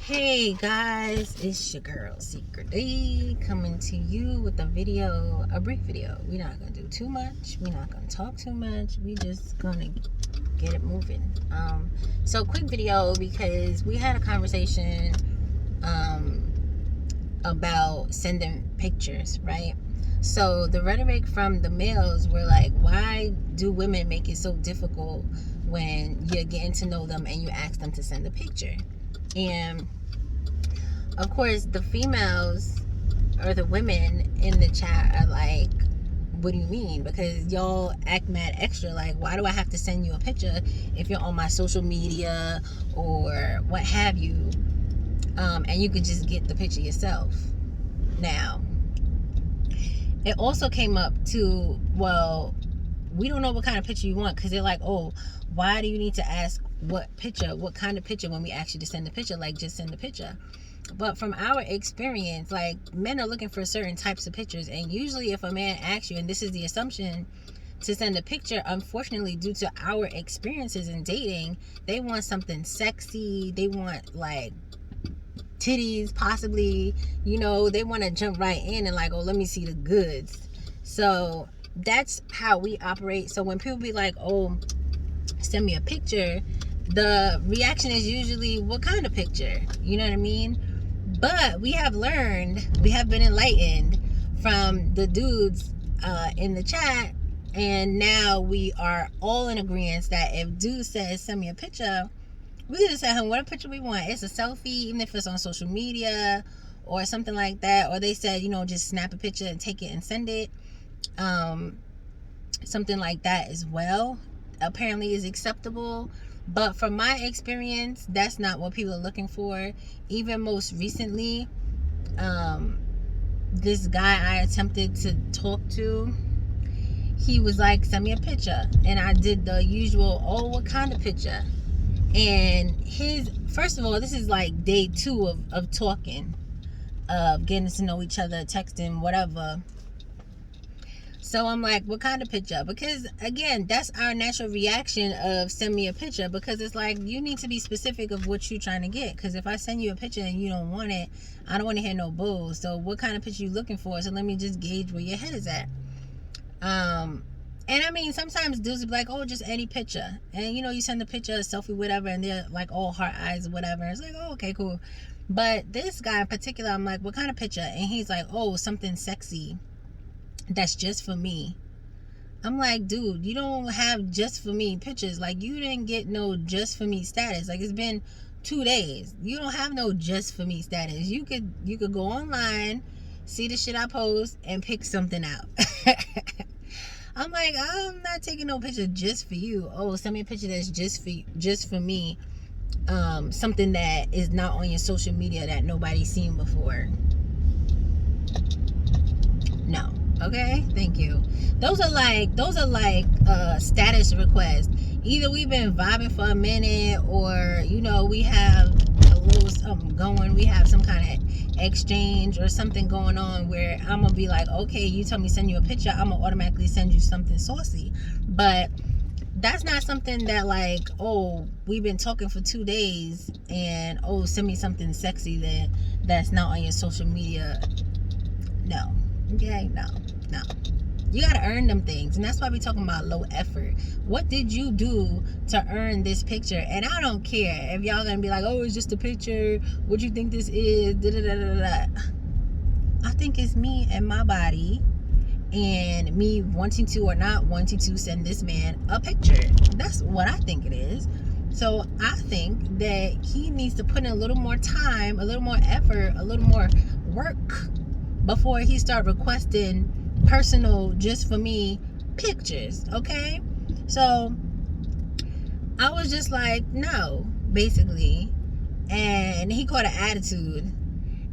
Hey guys, it's your girl SeekretD coming to you with a brief video. We're not gonna do too much, we're not gonna talk too much, we just gonna get it moving. So quick video because we had a conversation about sending pictures, right? So the rhetoric from the males were like, why do women make it so difficult when you're getting to know them and you ask them to send a picture? And of course the females or the women in the chat are like, what do you mean? Because y'all act mad extra, like, why do I have to send you a picture if you're on my social media or what have you, and you could just get the picture yourself. Now it also came up to, well, we don't know what kind of picture you want, because they're like, oh, why do you need to ask what kind of picture when we ask you to send the picture? Like, just send the picture. But from our experience, like, men are looking for certain types of pictures, and usually if a man asks you, and this is the assumption, to send a picture, unfortunately, due to our experiences in dating, they want something sexy, they want like titties possibly, they want to jump right in and like, oh, let me see the goods. So that's how we operate. So when people be like, oh, send me a picture, the reaction is usually, what kind of picture? You know what I mean? But we have been enlightened from the dudes in the chat, and now we are all in agreement that if dude says send me a picture, we just tell him what picture we want. It's a selfie, even if it's on social media or something like that, or they said, just snap a picture and take it and send it. Something like that as well apparently is acceptable. But from my experience, that's not what people are looking for. Even most recently, this guy I attempted to talk to, he was like, send me a picture. And I did the usual, oh, what kind of picture? And first of all, this is like day 2 of talking, of getting to know each other, texting, whatever. So I'm like, what kind of picture? Because again, that's our natural reaction of send me a picture, because it's like, you need to be specific of what you're trying to get. Because if I send you a picture and you don't want it, I don't want to hear no bull. So what kind of picture you looking for? So let me just gauge where your head is at. And I mean, sometimes dudes will be like, oh, just any picture. And you send the picture, a selfie, whatever, and they're like all heart eyes or whatever. It's like, oh, okay, cool. But this guy in particular, I'm like, what kind of picture? And he's like, oh, something sexy that's just for me. I'm like, dude, you don't have just for me pictures. Like, you didn't get no just for me status. Like, it's been 2 days. You don't have no just for me status. You could go online, see the shit I post, and pick something out. I'm like, I'm not taking no picture just for you. Oh, send me a picture that's just for me. Something that is not on your social media that nobody's seen before. No. Okay, thank you. Those are like status requests. Either we've been vibing for a minute, or we have a little something going, we have some kind of exchange or something going on where I'm gonna be like, okay, you tell me send you a picture, I'm gonna automatically send you something saucy. But that's not something that like, oh, we've been talking for 2 days and oh, send me something sexy that's not on your social media. No. Okay, no. You gotta earn them things, and that's why we talking about low effort. What did you do to earn this picture? And I don't care if y'all gonna be like, oh, it's just a picture, what you think this is, I think it's me and my body, and me wanting to or not wanting to send this man a picture. That's what I think it is. So I think that he needs to put in a little more time, a little more effort, a little more work before he start requesting personal just for me pictures. Okay, so I was just like, no, basically. And he caught an attitude,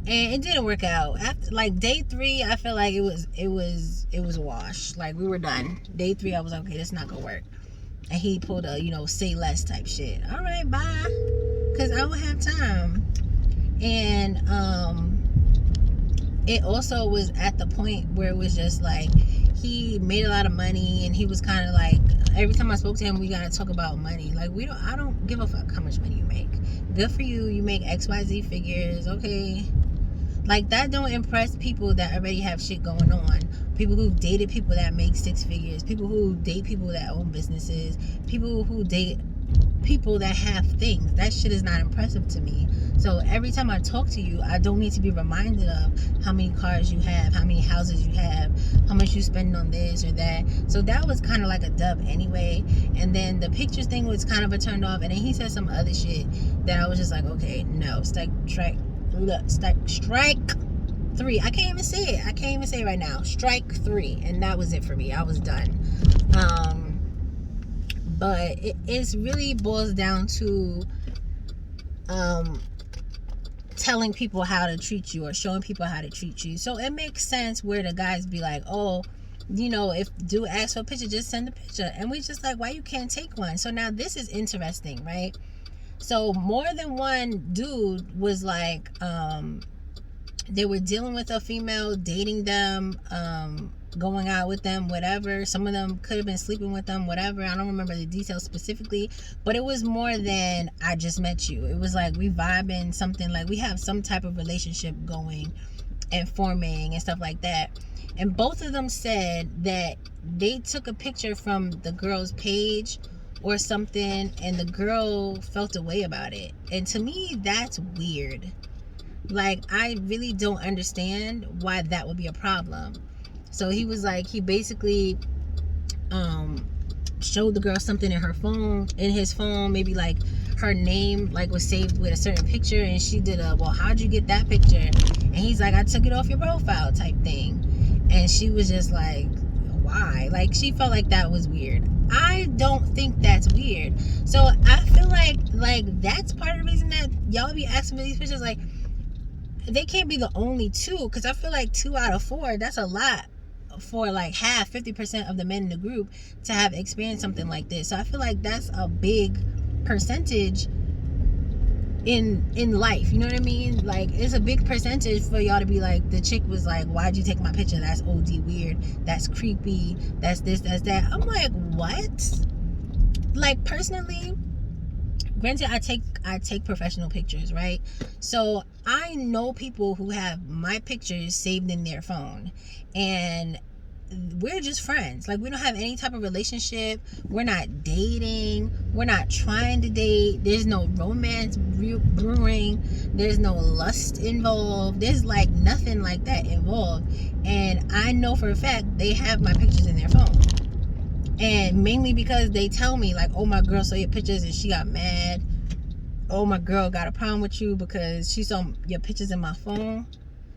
and it didn't work out. After like day 3, I felt like it was a wash. Like, we were done. Day 3, I was like, okay, that's not gonna work. And he pulled a say less type shit. All right, bye, because I don't have time. And it also was at the point where it was just like, he made a lot of money, and he was kind of like every time I spoke to him, we gotta talk about money. Like, I don't give a fuck how much money you make. Good for you. You make XYZ figures, okay? Like, that don't impress people that already have shit going on. People who've dated people that make six figures. People who date people that own businesses. People who date people that have things. That shit is not impressive to me. So every time I talk to you, I don't need to be reminded of how many cars you have, how many houses you have, how much you spend on this or that. So that was kind of like a dub anyway. And then the pictures thing was kind of a turn off. And then he said some other shit that I was just like, okay, no, strike 3. I can't even say it right now. Strike 3. And that was it for me. I was done. But it really boils down to telling people how to treat you or showing people how to treat you. So it makes sense where the guys be like, oh, you know, if dude asks for a picture, just send a picture. And we just like, why you can't take one? So now this is interesting, right? So more than one dude was like, they were dealing with a female, dating them, going out with them, whatever. Some of them could have been sleeping with them, whatever. I don't remember the details specifically, but it was more than I just met you. It was like we vibing, something like we have some type of relationship going and forming and stuff like that. And both of them said that they took a picture from the girl's page or something, and the girl felt a way about it. And to me, that's weird. Like, I really don't understand why that would be a problem. So he was like, he basically showed the girl something in his phone, maybe like her name like was saved with a certain picture, and she did a, well, how'd you get that picture? And he's like, I took it off your profile type thing. And she was just like, why? Like, she felt like that was weird. I don't think that's weird. So I feel like that's part of the reason that y'all be asking for these pictures. Like, they can't be the only 2, because I feel like 2 out of 4, that's a lot for like half, 50% of the men in the group to have experienced something like this. So I feel like that's a big percentage in life, you know what I mean? Like, it's a big percentage for y'all to be like, the chick was like, why'd you take my picture? That's OD weird, that's creepy, that's this, that's that. I'm like, what? Like, personally, granted, I take professional pictures, right? So I know people who have my pictures saved in their phone, and we're just friends. Like, we don't have any type of relationship. We're not dating. We're not trying to date. There's no romance brewing. There's no lust involved. There's like nothing like that involved. And I know for a fact they have my pictures in their phone. And mainly because they tell me like, oh, my girl saw your pictures and she got mad. Oh, my girl got a problem with you because she saw your pictures in my phone.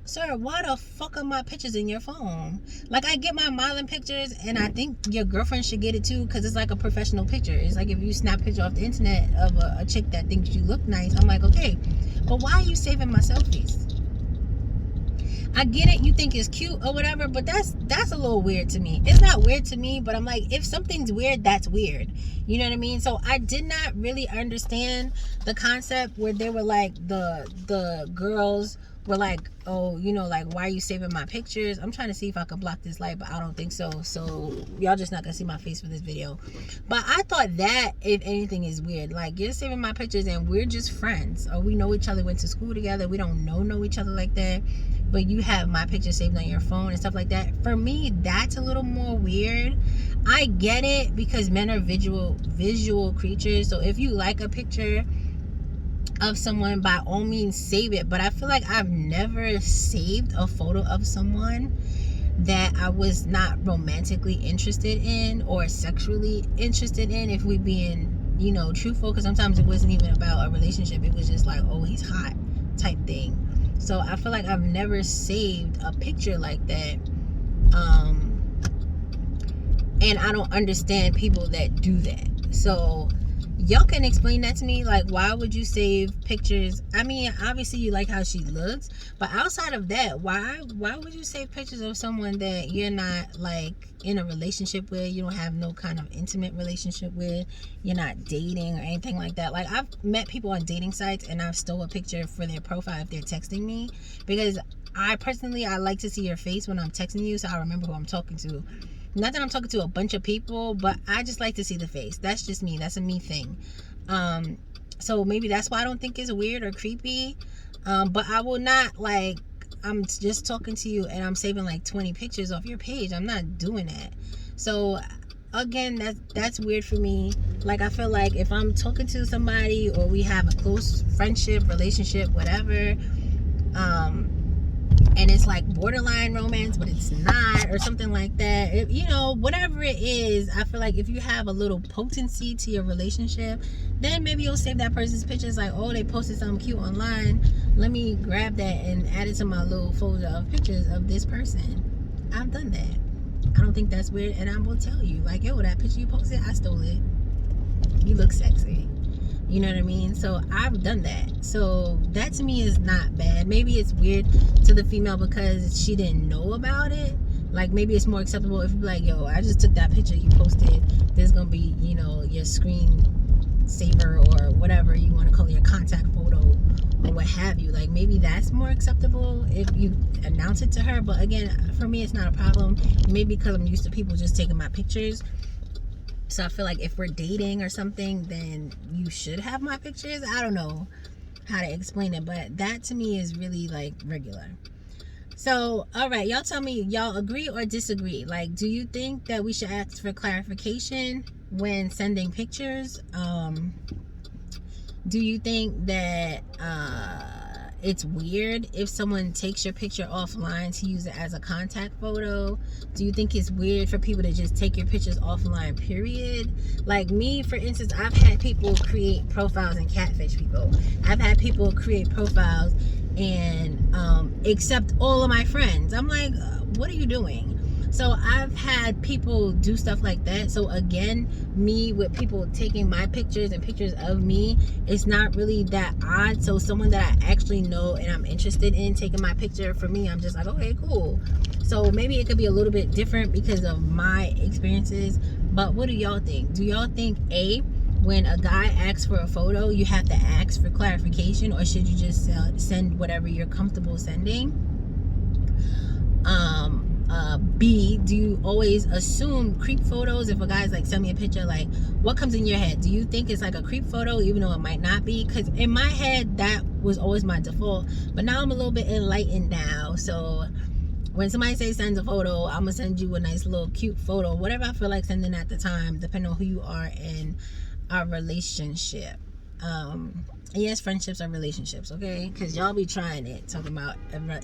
Sir, why the fuck are my pictures in your phone? Like, I get my modeling pictures, and I think your girlfriend should get it too, because it's like a professional picture. It's like if you snap a picture off the internet of a chick that thinks you look nice, I'm like, okay, but why are you saving my selfies? I get it, you think it's cute or whatever, but that's a little weird to me. It's not weird to me, but I'm like, if something's weird, that's weird. You know what I mean? So I did not really understand the concept where they were like, the girls were like, oh, you know, like, why are you saving my pictures? I'm trying to see if I can block this light, but I don't think so. So y'all just not gonna see my face for this video. But I thought that, if anything, is weird. Like, you're saving my pictures and we're just friends, or we know each other, went to school together, we don't know each other like that, but you have my picture saved on your phone and stuff like that. For me, that's a little more weird. I get it, because men are visual creatures. So if you like a picture of someone, by all means save it. But I feel like I've never saved a photo of someone that I was not romantically interested in or sexually interested in, if we being, you know, truthful. Because sometimes it wasn't even about a relationship, it was just like, oh, he's hot type thing. So I feel like I've never saved a picture like that. And I don't understand people that do that. So y'all can explain that to me. Like, why would you save pictures? I mean, obviously you like how she looks, but outside of that, why would you save pictures of someone that you're not like in a relationship with, you don't have no kind of intimate relationship with, you're not dating or anything like that? Like, I've met people on dating sites and I've stole a picture for their profile if they're texting me, because I personally, I like to see your face when I'm texting you, so I remember who I'm talking to. Not that I'm talking to a bunch of people, but I just like to see the face. That's just me. That's a me thing. So maybe that's why I don't think it's weird or creepy. But I will not, like, I'm just talking to you and I'm saving like 20 pictures off your page. I'm not doing that. So again, that's weird for me. Like, I feel like if I'm talking to somebody or we have a close friendship, relationship, whatever, and it's like borderline romance, but it's not, or something like that, whatever it is, I feel like if you have a little potency to your relationship, then maybe you'll save that person's pictures. Like, oh, they posted something cute online, let me grab that and add it to my little folder of pictures of this person. I've done that. I don't think that's weird, and I will tell you, like, yo, that picture you posted, I stole it. You look sexy. You know what I mean? So I've done that. So that to me is not bad. Maybe it's weird to the female because she didn't know about it. Like, maybe it's more acceptable if you're like, yo, I just took that picture you posted. There's gonna be, your screen saver or whatever you want to call it, your contact photo or what have you. Like, maybe that's more acceptable if you announce it to her. But again, for me, it's not a problem. Maybe because I'm used to people just taking my pictures. So I feel like if we're dating or something, then you should have my pictures. I don't know how to explain it, but that to me is really like regular. So, all right, y'all tell me, y'all agree or disagree? Like, do you think that we should ask for clarification when sending pictures? Do you think that it's weird if someone takes your picture offline to use it as a contact photo? Do you think it's weird for people to just take your pictures offline, period? Like me, for instance, I've had people create profiles and catfish people. I've had people create profiles and accept all of my friends. I'm like, what are you doing? So I've had people do stuff like that. So again, me with people taking my pictures and pictures of me, it's not really that odd. So someone that I actually know and I'm interested in taking my picture, for me, I'm just like, okay, cool. So maybe it could be a little bit different because of my experiences. But what do y'all think? Do y'all think when a guy asks for a photo, you have to ask for clarification, or should you just send whatever you're comfortable sending? B, do you always assume creep photos? If a guy's like, send me a picture, like, what comes in your head? Do you think it's like a creep photo even though it might not be? Because in my head, that was always my default, but now I'm a little bit enlightened now. So when somebody says send a photo, I'm gonna send you a nice little cute photo, whatever I feel like sending at the time, depending on who you are in our relationship. Yes, friendships are relationships, okay? Because y'all be trying it, talking about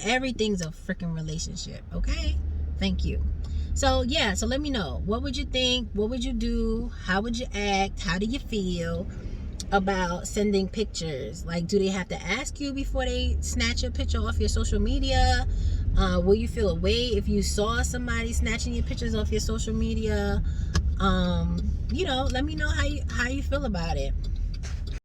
everything's a freaking relationship, okay? Thank you. So yeah, so let me know, what would you think? What would you do? How would you act? How do you feel about sending pictures? Like, do they have to ask you before they snatch a picture off your social media? Will you feel away if you saw somebody snatching your pictures off your social media? Let me know how you feel about it.